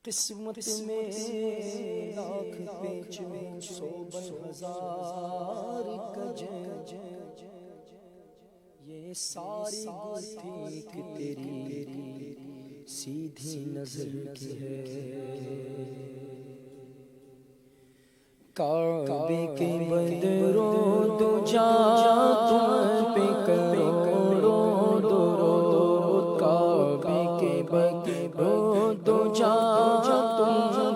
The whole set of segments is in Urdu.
قسمت میں لاکھ پیچ سو بن ہزار کج، یہ ساری گتھی کہ تیری سیدھی نظر کی ہے۔ کعبے کے بدرو دو جا تم پہ کروڑوں درود، کعبے کے بدرو دو جا تم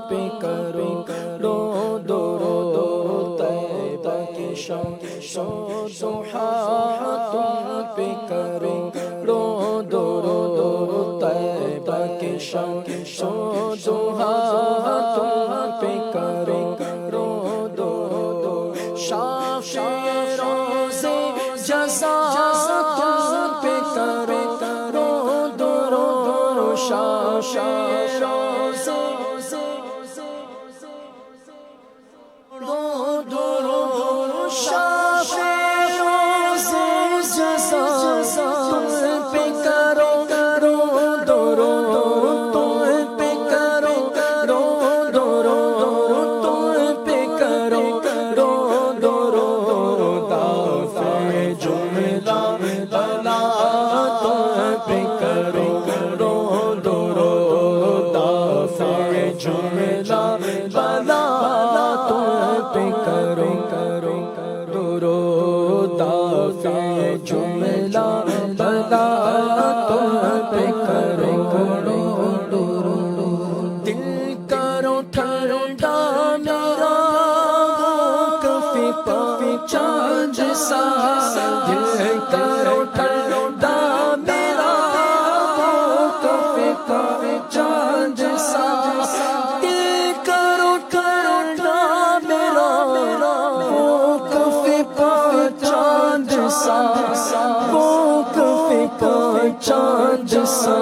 پہ کروڑوں درود، طیبہ کے شمس و ضحیٰ تم پہ کروڑوں درود، طیبہ کے شمس و ضحیٰ تم پہ کروڑوں روزے جزا تم پہ کرو درود، روزے درود، روزے جزا تم پہ کرو درود، تم پہ کرو درود، تم پہ کرو جملہ بلا تم پہ کرو درود، دل کرو ٹھنڈا میرا کفی پہ چاند سا، دل کرو ٹھنڈا میرا کفی پہ چاند سا، دل کرو ٹھنڈا میرا کفی پہ چاند سا، وہ کفی پہ چاند سا،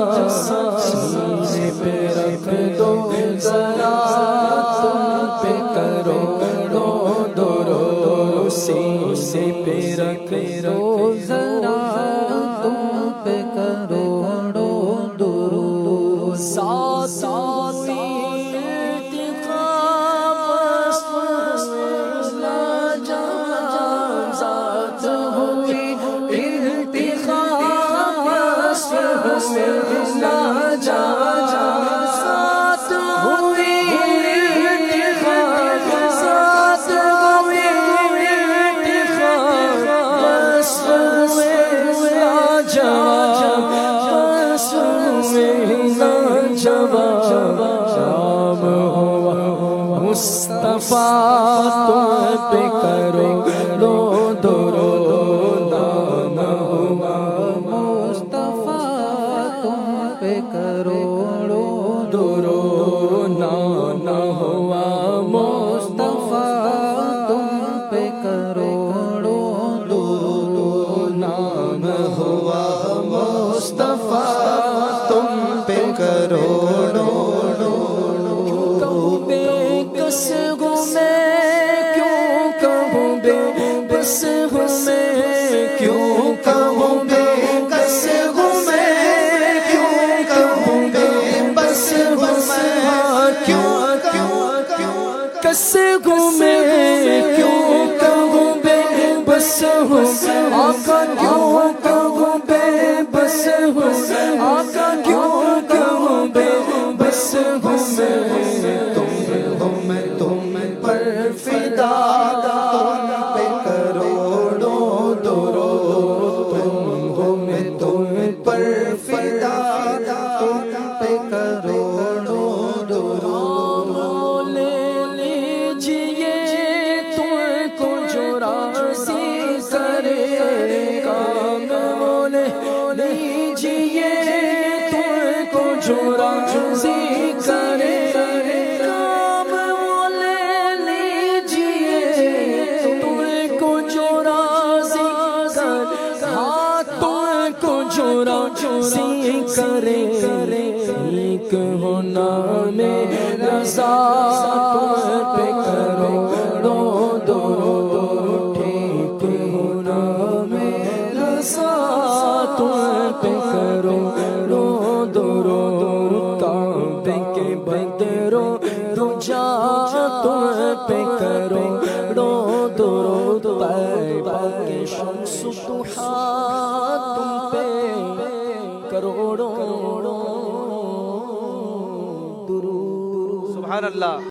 سینے پہ رکھ دو ذرا تم پہ کرو درود، سینے پہ رکھ دو ذرا تم پہ کرو درود، مصطفیٰ تم پہ کرو درود، نام ہوا مصطفیٰ تم پہ کرو درود، نام ہوا مصطفیٰ تم پہ کرو درود، نام ہوا مصطفیٰ تم پہ کرو بس ہوں میں کیوں کہوں بے بس ہوں میں کیوں کہوں بے کس ہوں میں کیوں کہوں بے بس ہوں میں کیوں کس ہوں میں کیوں کہوں بے بس ہوں، آقا کیوں کہوں بے بس ہوں، آقا کیوں کہوں بے بس ہوں میں تم پر فدا، تم پہ کروڑوں درود، تم ہو میں تم پر فدا، تم پہ کروڑوں درود، لے لیجیے تم کو جو راضی کرے، کام لے لیجیے تم کو جو راضی کرے، سی کرے ایک ہونا میں رضا تم پہ کرو درود، ٹھیک ہونا میں رضا تم پہ کرو درود، کعبے کے بدر کرو دجا تم پہ کرو درود طیبہ کے شمس ضحیٰ تم پہ کروڑوں درود. سبحان اللہ.